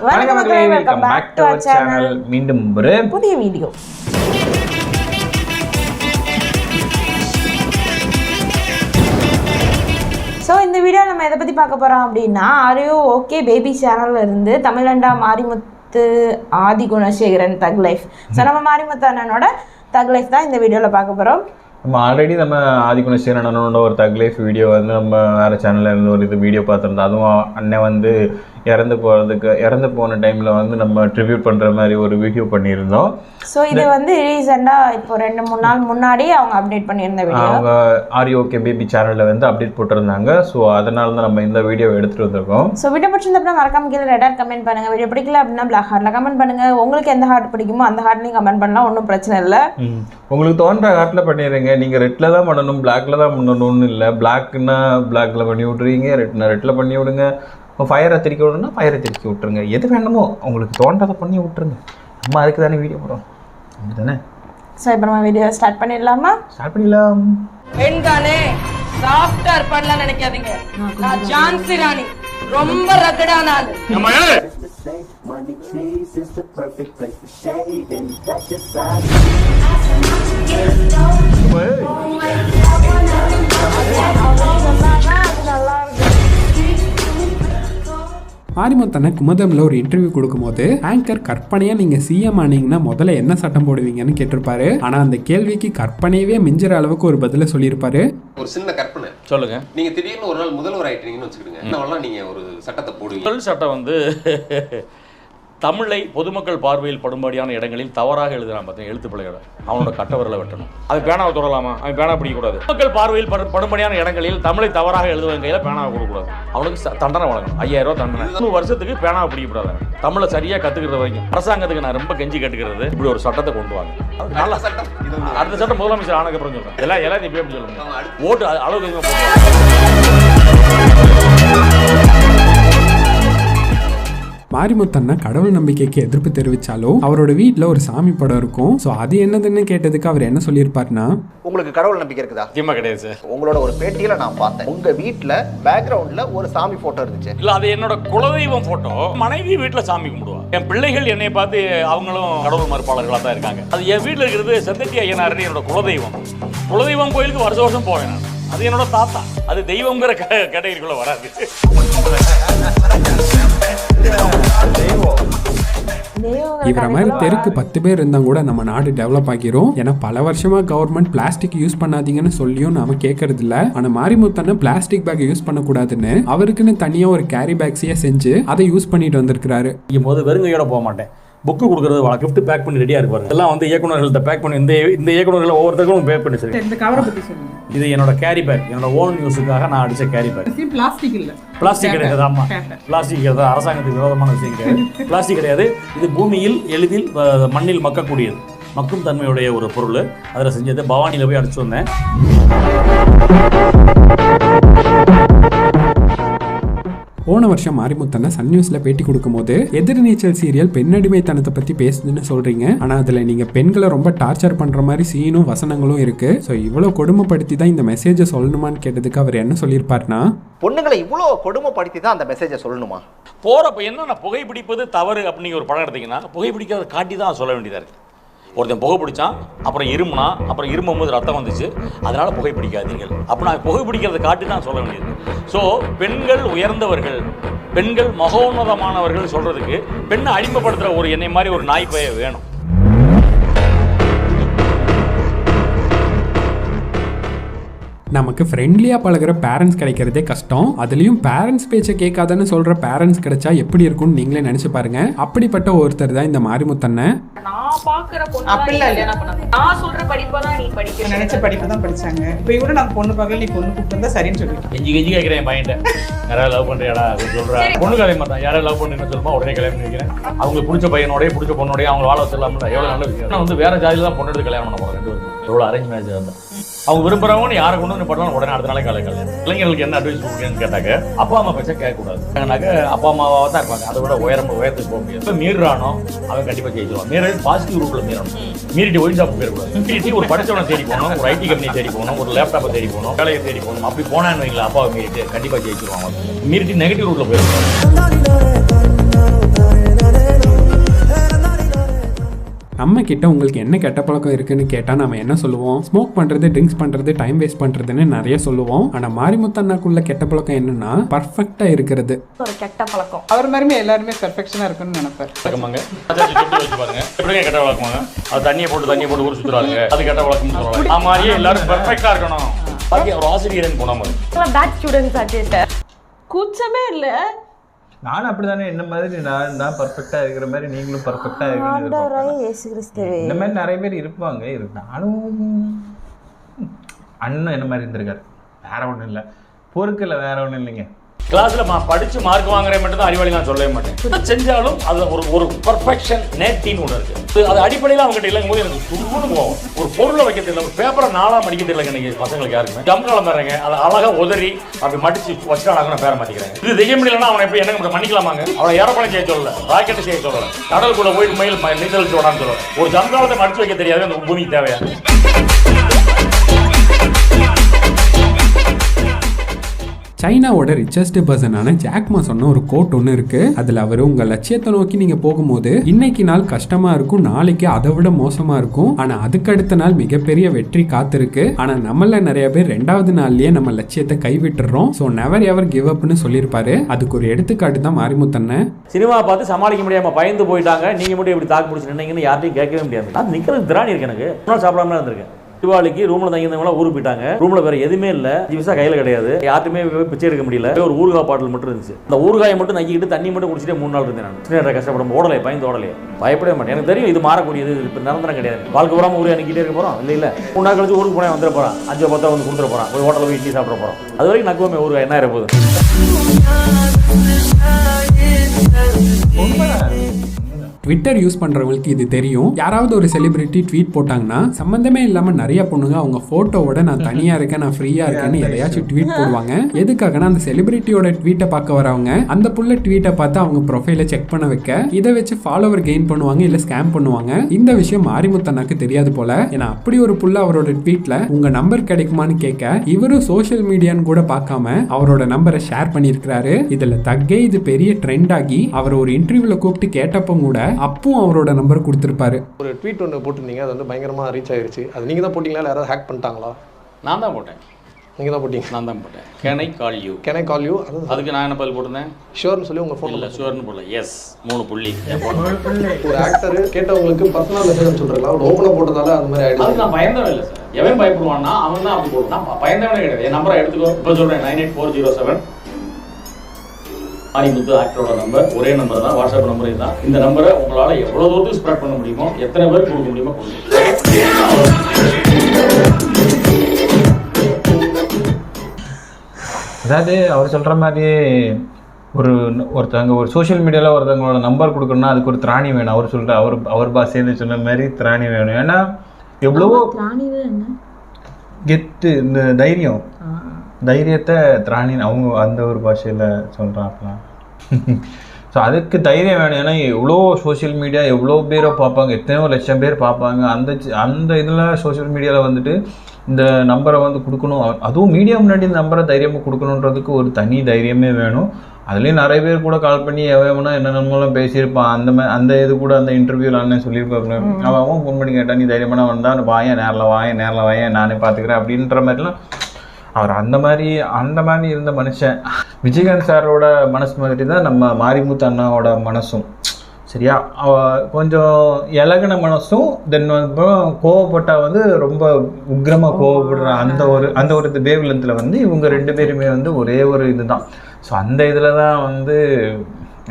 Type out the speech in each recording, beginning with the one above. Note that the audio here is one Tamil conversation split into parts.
வணக்கம் மக்களே, welcome back to our channel. மீண்டும் ஒரு புதிய வீடியோ. ஸோ இந்த வீடியோ நம்ம எதை பற்றி பார்க்க போகிறோம் அப்படின்னா, ஆரியோ ஓகே பேபி சேனல்ல இருந்து தமிழண்டா மாரிமுத்து ஆதி குணசேகரன் தக் லைஃப். ஸோ நம்ம மாரிமுத்து அண்ணனோட தக் லைஃப் தான் இந்த வீடியோவில் பார்க்க போகிறோம். நம்ம ஆல்ரெடி நம்ம ஆதி குணசேகரன் அண்ணனோட ஒரு தக் லைஃப் வீடியோ வந்து நம்ம வேறு சேனலில் இருந்து ஒரு வீடியோ பார்த்துருந்தோம். அதுவும் அண்ணன் வந்து இறந்து போன டைமில் வந்து நம்ம ட்ரிபியூட் பண்ணுற மாதிரி ஒரு வீடியோ பண்ணியிருந்தோம். ஸோ இது வந்து ரீசெண்டாக இப்போ 2-3 நாள் முன்னாடி அவங்க அப்டேட் பண்ணியிருந்த வீடியோ. அவங்க ஆரியோ ஓகே பேபி சேனலில் வந்து அப்டேட் போட்டிருந்தாங்க. ஸோ அதனால தான் நம்ம இந்த வீடியோ எடுத்துகிட்டு வந்திருக்கோம். ஸோ வீடியோ பிடிச்சிருந்தப்போ மறக்காம கீழே ரெட் ஹார்ட் கமெண்ட் பண்ணுங்கள். வீடியோ பிடிக்கல அப்படின்னா பிளாக் ஹார்ட்டில் கமெண்ட் பண்ணுங்கள். உங்களுக்கு எந்த ஹார்ட் பிடிக்குமோ அந்த ஹார்ட்லையும் கமெண்ட் பண்ணலாம், ஒன்றும் பிரச்சனை இல்லை. உங்களுக்கு தோன்ற ஹார்ட்டில் பண்ணிடுறீங்க. நீங்கள் ரெட்டில் தான் பண்ணணும், பிளாக்ல தான் பண்ணணும்னு இல்லை. பிளாக்னா பிளாக்ல பண்ணி விட்ருவீங்க, ரெட்னா ரெட்டில் பண்ணி விடுங்க. ஃபயரை திருக்கி விடணும்னா ஃபயரை திருக்கி விட்டுருங்க. எது வேணுமோ உங்களுக்கு தோன்றதை பண்ணி விட்டுருங்க. நம்ம அதுக்கு தானே வீடியோ போடுறோம், அப்படி தானே? ஸோ இப்போ நம்ம வீடியோ ஸ்டார்ட் பண்ணிடலாமா? ஸ்டார்ட் பண்ணிடலாம். பெண்கானே சாஃப்டா இருப்பான்லாம் நினைக்காதீங்க. நான் ஜான்சி ராணி, ரொம்ப ரகடான ஆளு. மாரிமுத்தனை குமுதம்ல ஒரு இன்டர்வியூ கொடுக்கும்போது ஆங்கர் கற்பனையா நீங்க சிஎம் ஆனீங்கன்னா முதல்ல என்ன சட்டம் போடுவீங்கன்னு கேட்டிருப்பாரு. ஆனா அந்த கேள்விக்கு கற்பனையவே மிஞ்சுற அளவுக்கு ஒரு பதில சொல்லியிருப்பாரு. ஒரு சின்ன கற்பனை சொல்லுங்க. நீங்க திடீர்னு ஒரு நாள் முதல்வர் ஆயிட்டீங்கன்னு வச்சுக்கிடுங்க, என்னவெல்லாம் நீங்க ஒரு சட்டத்தை போடுவீங்க? முதல் சட்டம் வந்து தமிழை பொதுமக்கள் பார்வையில் படும்படியான இடங்களில் தவறாக எழுதுறான் பார்த்தீங்க, எழுத்து பிள்ளைகளை அவனோட கட்டவரில் வெட்டணும். அது பேனாவை தொடலாமா? அவன் பேனா பிடிக்கக்கூடாது. மக்கள் பார்வையில் படும்படியான இடங்களில் தமிழை தவறாக எழுதுவதன் கையில் பேனாவை கொடுக்கக்கூடாது. அவனுக்கு தண்டனை வழங்கணும், 5000 ரூபா தண்டனை. 3 வருஷத்துக்கு பேனாவை பிடிக்கக்கூடாது. தமிழை சரியாக கற்றுக்கிறது வரைக்கும் அரசாங்கத்துக்கு நான் ரொம்ப கெஞ்சி கேட்டுக்கிறது, இப்படி ஒரு சட்டத்தை கொண்டு வாங்க. நல்ல சட்டம். அடுத்த சட்டம் முதலமைச்சர் ஆனதுக்கப்புறம் சொல்றேன். எல்லாத்தையும் எப்படி சொல்லுங்க, ஓட்டு அளவுக்கு மாரிமுத்தண்ணா கடவுள் நம்பிக்கைக்கு எதிர்ப்பு தெரிவிச்சாலும் அவரோட வீட்டில் ஒரு சாமி படம் இருக்கும். ஸோ அது என்னதுன்னு கேட்டதுக்கு அவர் என்ன சொல்லியிருப்பாருன்னா, உங்களுக்கு கடவுள் நம்பிக்கை இருக்குதா? சத்தியமா கிடையாது சார். உங்களோட ஒரு பேட்டியில நான் பார்த்தேன், உங்க வீட்டில் பேக்ரவுண்ட்ல ஒரு சாமி போட்டோ இருந்துச்சு. இல்ல, அது என்னோட குலதெய்வம் போட்டோ. மனைவி வீட்டில் சாமி கும்பிடுவா. என் பிள்ளைகள் என்னை பார்த்து அவங்களும் கடவுள் மறுப்பாளர்களாக தான் இருக்காங்க. அது என் வீட்டில் இருக்கிறது செந்தட்டி ஐயனார் என்னோட குலதெய்வம். குலதெய்வம் கோயிலுக்கு வருஷம் போவேன் நான். அது என்னோட தாத்தா. அது தெய்வங்கிற கேட்டகரிக்குள்ள வராது. இவர மாதிரி தெருக்கு 10 பேர் இருந்தா கூட நம்ம நாடு டெவலப் ஆகிரும். ஏன்னா பல வருஷமா கவர்மெண்ட் பிளாஸ்டிக் யூஸ் பண்ணாதீங்கன்னு சொல்லியும் நாம கேட்கறது இல்ல. ஆனா மாரிமுத்தண்ணா பிளாஸ்டிக் பேக் யூஸ் பண்ணக்கூடாதுன்னு அவருக்குன்னு தனியா ஒரு கேரி பேக்ஸையே செஞ்சு அதை யூஸ் பண்ணிட்டு வந்திருக்கிறாரு. போது வெறுங்கையோட போக மாட்டேன். புக்கு கொடுக்குறது கிஃப்ட் பேக் பண்ணி ரெடியாக இருப்பாரு. எல்லாம் வந்து இயக்குநர்கள்ட்ட பேக் பண்ணி இந்த இயக்குநர்கள் ஒவ்வொருத்தருக்கும் பேக் பண்ணி சொல்லி. இந்த கவரை பத்தி சொல்லுங்க. இது என்னோட கேரி பேக், என்னோட ஓன் யூஸுக்காக நான் அடிச்ச கேரி பேக். பிளாஸ்டிக் இல்ல, பிளாஸ்டிக் கிடையாது. ஆமா, பிளாஸ்டிக் கிடையாது. அரசாங்கத்துக்கு விரோதமான விஷயம் கிடையாது. பிளாஸ்டிக் கிடையாது. இது பூமியில் எளிதில் மண்ணில் மக்கக்கூடியது, மக்கும் தன்மையுடைய ஒரு பொருள். அதில் செஞ்சது. பவானியில் போய் அடிச்சு வந்தேன். போன வருஷம் மாரிமுத்தண்ணா சன் நியூஸ்ல பேட்டி கொடுக்கும் போது எதிர்நீச்சல் சீரியல் பெண்ணடிமைத்தனத்தை பத்தி பேசுதுன்னு சொல்றீங்க. ஆனா அதுல நீங்க பெண்களை ரொம்ப டார்ச்சர் பண்ற மாதிரி சீனும் வசனங்களும் இருக்கு. ஸோ இவ்வளவு கொடுமைப்படுத்தி தான் இந்த மெசேஜை சொல்லணுமான்னு கேட்டதுக்கு அவர் என்ன சொல்லியிருப்பாருன்னா, பொண்ணுங்களை இவ்வளோ கொடுமைப்படுத்தி தான் அந்த மெசேஜை சொல்லணுமா? போறப்ப என்ன புகைப்பிடிப்பது தவறு அப்படின்னு ஒரு படம் எடுத்தீங்கன்னா புகைப்பிடிக்கிறத காட்டி தான் சொல்ல வேண்டியதா இருக்கு. ஒருத்தன் புகை பிடிச்சான், அப்புறம் இருமுனா, அப்புறம் இருமும்போது ரத்தம் வந்துச்சு, அதனால் புகைப்பிடிக்காதீர்கள் அப்படின்னா புகைப்பிடிக்கிறத காட்டி தான் சொல்ல வேண்டியது. ஸோ பெண்கள் உயர்ந்தவர்கள், பெண்கள் மகோன்னதமானவர்கள் சொல்கிறதுக்கு பெண்ணை அடிமைப்படுத்துகிற ஒரு என்னை மாதிரி ஒரு நாய் பய வேணும். நமக்கு ஃப்ரெண்ட்லியா பழகிற பேரண்ட்ஸ் கிடைக்கிறதே கஷ்டம். அதுலயும் பேரண்ட்ஸ் பேச்சை கேட்காதன்னு சொல்ற பேரண்ட்ஸ் கிடைச்சா எப்படி இருக்கும்னு நீங்களே நினைச்சு பாருங்க. அப்படிப்பட்ட ஒருத்தர் தான் இந்த மாரிமுத்தண்ணன். நான் பாக்குற பொண்ணு நான் சொல்ற படிப்பை தான் நீ படிக்க நினைச்ச படிப்பு தான் படிச்சாங்க. இப்போ இவரு நான் பொண்ணு பார்க்கல, நீ பொண்ணு கூப்பிட்டு வந்தா சரின்னு சொல்லி கெஞ்சி கேட்கிறேன் பையன்ட்ட, யாராவது லவ் பண்றியாடா சொல்றா. பொண்ணு கல்யாணம் தான், யாராவது லவ் பண்ணுன்னு சொல்லுமா உடனே கல்யாணம் பண்ணிக்கிறேன். அவங்க பிடிச்ச பையனோடய பிடிச்ச பொண்ணோடய அவங்க வாழ வச்சிடலாம்ல. எவ்வளவு நல்ல விஷயம். நான் வந்து வேற ஜாதியில தான் பொண்ணு எடுத்து கல்யாணம் பண்ண போறேன். 2 வருஷம் எவ்வளவு அரேஞ்ச் மேரேஜ் இருந்தா அவங்க விரும்புறவங்க யாரை கொண்டு வந்து படுவாங்க உடனே அடுத்த நாளே கல்யாணம். இளைஞர்களுக்கு என்ன அட்வைஸ் கொடுக்குறேன்னு கேட்டாக்க, அப்பா அம்மா பேச்சா கேட்கக்கூடாது. அப்பா அம்மாவாக தான் இருப்பாங்க. அதை விட உயரத்துக்கு போக முடியாது. மீறானோ அவன் கண்டிப்பா ஜெயிச்சிருவான். மீறது பாசிட்டிவ் ரூட்ல மீறணும். மீறிட்டு ஒயின் ஷாப் போயிடக்கூடாது. மீறிட்டு ஒரு படிச்சவனை தேடி போகணும், ஒரு ஐடி கம்பெனி தேடி போகணும், ஒரு லேப்டாப்பை தேடி போகணும், வேலையை தேடி போகணும். அப்படி போனான்னு வைங்களா, அப்பாவை மீறிட்டு கண்டிப்பா ஜெயிச்சிருவாங்க. மீறிட்டு நெகட்டிவ் ரூட்ல போயிடக்கூடாது. நம்ம கிட்ட உங்களுக்கு என்ன கெட்ட பழக்கம் இருக்குன்னு கேட்டா நம்ம என்ன சொல்லுவோம்? ஸ்மோக் பண்றது, ட்ரிங்க்ஸ் பண்றது, டைம் வேஸ்ட் பண்றதுன்னு நிறைய சொல்லுவோம். ஆனா மாரிமுத்தண்ணாக்குள்ள கெட்ட பழக்கம் என்னன்னா பர்ஃபெக்டா இருக்கிறது. ஒரு கெட்ட பழக்கம். அவர் மாதிரிமே எல்லாருமே பெர்ஃபெக்ஷனா இருக்குன்னு நினைப்பாரு. பாருங்க எப்படிங்க கெட்ட வழக்கமாங்க? அது தண்ணியை போட்டு ஊர் சுத்துறாங்க, அது கெட்ட வழக்கம்னு சொல்றாங்க. அது மாதிரியே எல்லாரும் பெர்ஃபெக்ட்டா இருக்கணும். பாக்கி ஒரு ஆசிரியரன் போன மாதிரி பேட் ஸ்டூடெண்ட்ஸ் ஆச்சே சார். கூச்சமே இல்லை. நானும் அப்படிதானே, என்ன மாதிரி நான் பர்ஃபெக்டாக இருக்கிற மாதிரி நீங்களும் பர்ஃபெக்டாக இருக்கணும். இந்த மாதிரி நிறைய பேர் இருப்பாங்க. நானும் அண்ணன் என்ன மாதிரி இருந்திருக்காரு, வேற ஒன்றும் இல்லை, பொறுக்கல, வேற ஒன்றும் இல்லைங்க. கிளாஸ்ல படிச்சு மார்க் வாங்குறேன் மட்டும் தான் அறிவாளி நான் சொல்லவே மாட்டேன். செஞ்சாலும் அது ஒரு பர்ஃபெக்ஷன் நேர்த்தின்னு ஒன்று இருக்கு. அது அடிப்படையில் அவங்ககிட்ட இல்லைங்கும் போது எனக்கு சுருன்னு போகும். ஒரு பொருளை வைக்க தெரியல, ஒரு பேப்பரை நாளாக மடிக்க தெரியல. இன்னைக்கு பசங்களுக்கு யாருக்குமே ஜம்காலம் தர்றேங்க, அதை அழகாக உதறி அப்படி மடிச்சு வச்சுட்டாங்க, பேர மாட்டிக்கிறேன். இது செய்ய முடியலன்னா அவனை எப்படி என்ன மன்னிக்கலாமாங்க? அவனை ஏரோப்ளேன் செய்ய சொல்லல, ராக்கெட்டை செய்ய சொல்லல, கடலுக்குள்ள போய் மயில் நீச்சல் சோடான்னு சொல்லல. ஒரு ஜம்காலத்தை மடிச்சு வைக்க தெரியாது அந்த பூமிக்கு தேவையா? சைனாவோட ரிச்சஸ்ட் பர்சனான ஜாக்மா சொன்ன ஒரு கோட் ஒன்று இருக்கு. அதுல அவர் உங்க லட்சியத்தை நோக்கி நீங்க போகும்போது இன்னைக்கு நாள் கஷ்டமா இருக்கும், நாளைக்கு அதை விட மோசமா இருக்கும், ஆனா அதுக்கு அடுத்த நாள் மிகப்பெரிய வெற்றி காத்திருக்கு. ஆனா நம்மள நிறைய பேர் 2வது நாள்லயே நம்ம லட்சியத்தை கைவிட்டுறோம். ஸோ நெவர் எவர் கிவ் அப்னு சொல்லியிருப்பாரு. அதுக்கு ஒரு எடுத்துக்காட்டு தான் மாரிமுத்தண்ணன். சினிமா பார்த்து சமாளிக்க முடியாம பயந்து போயிட்டாங்க, நீங்க மட்டும் எப்படி தாக்கு பிடிச்சி நின்னீங்கன்னு யார்ட்டையும் கேட்கவே முடியாது. நான் நிக்கிறது திராணி இருக்கு, எனக்கு முன்னாள் சாப்பிடாம இருந்திருக்கேன். தீபாவளிக்கு ரூம்ல தங்கியிருந்தவங்க ஊருக்கு போயிட்டாங்க. ரூம்ல வேற எதுவுமே இல்ல, ஜிவிசா கையில கிடையாது, யாருமே பிச்சை எடுக்க முடியல. ஒரு ஊறுகாய் பாட்டில் மட்டும் இருந்துச்சு. அந்த ஊறுகாயை மட்டும் நக்கிட்டு தண்ணி மட்டும் குடிச்சிட்டே 3 நாள் இருந்தேன். நான் கஷ்டப்படும் ஓடலையே, பயந்து ஓடலையே, பயப்படவே மாட்டேன். எனக்கு தெரியும் இது மாறக்கூடியது, இப்போ நிரந்தரம் கிடையாது. வாழ்க்கை பூராம ஊரே அன்னிக்கிட்டே இருக்க போறோம் இல்ல 3 நாள் கழிச்சு ஊருக்கு போனேன் வந்துட போறான், 5-10 வந்து கொடுத்துட போறான், ஒரு ஹோட்டலில் போய் இட்லி சாப்பிட போறோம். அது வரைக்கும் நக்குவமே ஊறுகாய் என்ன ஆயிர போகுது. ட்விட்டர் யூஸ் பண்றவங்களுக்கு இது தெரியும். யாராவது ஒரு செலிபிரிட்டி ட்வீட் போட்டாங்கன்னா சம்பந்தமே இல்லாம நிறைய பொண்ணுங்க அவங்க போட்டோவோட நான் தனியா இருக்கேன், நான் ஃப்ரீயா இருக்கேன்னு எதையாச்சும் ட்வீட் போடுவாங்க. எதுக்காகனா அந்த செலிபிரிட்டியோட ட்வீட்டை பார்க்க வரவங்க அந்த புள்ள ட்வீட்டை பார்த்து அவங்க ப்ரொஃபைலை செக் பண்ண வைக்க, இதை வச்சு ஃபாலோவர் கெயின் பண்ணுவாங்க, இல்ல ஸ்கேம் பண்ணுவாங்க. இந்த விஷயம் மாரிமுத்தண்ணாக்கு தெரியாது போல. ஏன்னா அப்படி ஒரு புள்ள அவரோட ட்வீட்ல உங்க நம்பர் கிடைக்குமான்னு கேட்க இவரும் சோஷியல் மீடியான்னு கூட பார்க்காம அவரோட நம்பரை ஷேர் பண்ணியிருக்கிறாரு. இதுல தக்கே இது பெரிய ட்ரெண்ட் ஆகி அவர் ஒரு இன்டர்வியூல கூப்பிட்டு கேட்டப்போ கூட அப்பவும் அவரோட நம்பர் கொடுத்திருப்பாரு. ஒரு ட்வீட் ஒன்று போட்டிருந்தீங்க, அது வந்து பயங்கரமா ரீச் ஆயிருச்சு. அது நீங்க தான் போட்டீங்களா, இல்லை யாராவது ஹேக் பண்ணிட்டாங்களா? நான் தான் போட்டேன். நீங்க தான் போட்டீங்க? நான் தான் போட்டேன். Can I call you? அதுக்கு நான் என்ன பதில் போட்டிருந்தேன்? ஷுவர்னு சொல்லி உங்க ஃபோன். இல்ல ஷுவர்னு போடல, எஸ் 3 புள்ளி. ஒரு ஆக்டர் கேட்டவங்களுக்கு பர்சனல் மெசேஜ் சொல்றீங்களா? ஒரு ஓபனா போட்டதால அந்த மாதிரி ஆயிடுச்சு. அது நான் பயந்தவன் இல்லை சார். எவன் பயப்படுவான்னா அவன் தான் அப்படி போடுவான். நான் பயந்தவனே கிடையாது. என் நம்பரை எடுத்துக்கோ, இப்போ சொல்றேன் 98407 மாரிமுத்து ஆக்டரோட நம்பர். ஒரே நம்பர் தான், வாட்ஸ்அப் நம்பர் தான். இந்த நம்பரை உங்களால எவ்வளவு தூரத்துக்கு ஸ்ப்ரெட் பண்ண முடியுமோ, எத்தனை பேருக்கு கொடுக்க முடியுமோ கொடுங்க. அதாவது அவர் சொல்ற மாதிரி ஒருத்தவங்க ஒரு சோஷியல் மீடியாவில் ஒருத்தவங்களோட நம்பர் கொடுக்கணும்னா அதுக்கு ஒரு திராணி வேணும். அவர் சொல்ற அவர் பாஷையில் சொன்ன மாதிரி திராணி வேணும். ஏன்னா எவ்வளவோ கெத்து, இந்த தைரியத்தை திராணி அவங்க அந்த ஒரு பாஷையில் சொல்கிறாங்களாம். ஸோ அதுக்கு தைரியம் வேணும். ஏன்னா எவ்வளோ சோஷியல் மீடியா எவ்வளோ பேரை பார்ப்பாங்க, எத்தனையோ லட்சம் பேர் பார்ப்பாங்க. அந்த இதில் சோஷியல் மீடியாவில் வந்துட்டு இந்த நம்பரை வந்து கொடுக்கணும், அதுவும் மீடியா முன்னாடி இந்த நம்பரை தைரியமாக கொடுக்கணுன்றதுக்கு ஒரு தனி தைரியமே வேணும். அதுலேயும் நிறைய பேர் கூட கால் பண்ணி எவனா என்னென்னமோலாம் பேசியிருப்பான். அந்த இது கூட அந்த இன்டர்வியூவில் அண்ணன் சொல்லியிருப்பாங்க. அவன் ஃபோன் பண்ணி கேட்டான், நீ தைரியமான வந்தால் நேரில் வாயேன் நானே பார்த்துக்கிறேன் அப்படின்ற மாதிரிலாம். அவர் அந்த மாதிரி இருந்த மனுஷன். விஜயகாந்த் சாரோட மனசு மாதிரி தான் நம்ம மாரிமுத்து அண்ணாவோட மனசும். சரியா, கொஞ்சம் இலகுன மனசும். தென் கோவப்பட்டால் வந்து ரொம்ப உக்ரமாக கோவப்படுற அந்த ஒரு வேவ் லென்த்தில் வந்து இவங்க 2 பேருமே வந்து ஒரே ஒரு இதுதான். ஸோ அந்த இதில் தான் வந்து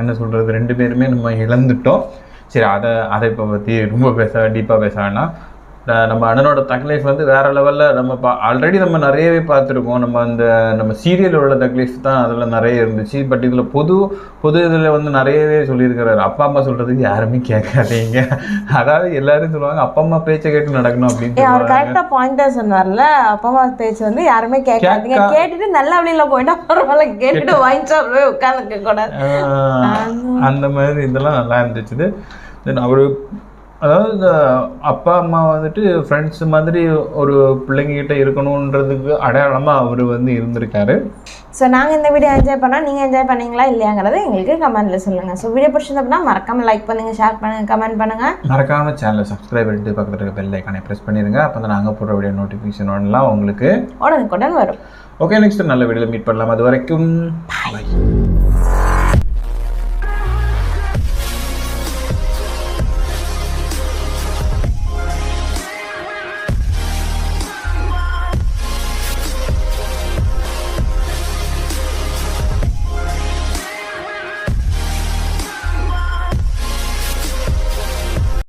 என்ன சொல்கிறது, 2 பேருமே நம்ம இழந்துட்டோம். சரி, அதை இப்போ பற்றி ரொம்ப டீப்பாக பேச வேணாம். நம்ம அண்ணனோட தக் லைஃப் வந்து வேறு லெவலில் நம்ம ஆல்ரெடி நம்ம நிறையவே பார்த்துருக்கோம். நம்ம சீரியலோட தக் லைஃப் தான் அதில் நிறைய இருந்துச்சு. பட் இதில் பொது இதில் வந்து நிறையவே சொல்லியிருக்கிறாரு. அப்பா அம்மா சொல்கிறதுக்கு யாருமே கேட்காதீங்க. அதாவது எல்லாரும் சொல்லுவாங்க அப்பா அம்மா பேச்சை கேட்டு நடக்கணும் அப்படின்னு. அவர் கரெக்டாக பாயிண்டாக சொன்னார்ல, அப்பா அம்மா பேச்சு வந்து யாருமே கேட்காதீங்க, கேட்டுட்டு நல்ல வழியில் போயிட்டா பரவாயில்ல, கேட்டுட்டு வாங்கி சாப்பிடவே உட்காந்துக்க கூடாது. அந்த மாதிரி இதெல்லாம் நல்லா இருந்துச்சு. தென் அவர் அதாவது இந்த அப்பா அம்மா வந்துட்டு ஃப்ரெண்ட்ஸ் மாதிரி ஒரு பிள்ளைங்ககிட்ட இருக்கணுன்றதுக்கு அடையாளமாக அவர் வந்து இருந்திருக்காரு. ஸோ நாங்கள் இந்த வீடியோ என்ஜாய் பண்ணோம். நீங்கள் என்ஜாய் பண்ணீங்களா இல்லையாங்கிறத எங்களுக்கு கமெண்ட்டில் சொல்லுங்கள். ஸோ வீடியோ பிடிச்சிருந்தப்பனா மறக்காமல் லைக் பண்ணுங்கள், ஷேர் பண்ணுங்கள், கமெண்ட் பண்ணுங்கள். மறக்காமல் சேனலை சப்ஸ்கிரைப் பண்ணிட்டு பக்கத்தில் இருக்க பெல் ஐக்கானை ப்ரெஸ் பண்ணிடுங்க. அப்போ தான் நாங்கள் போடுற வீடியோ நோட்டிஃபிகேஷன் வரலாம் உங்களுக்கு உடனுக்குடன் வரும். ஓகே, நெக்ஸ்ட் நல்ல வீடியோவில் மீட் பண்ணலாம். அது வரைக்கும் பாய்.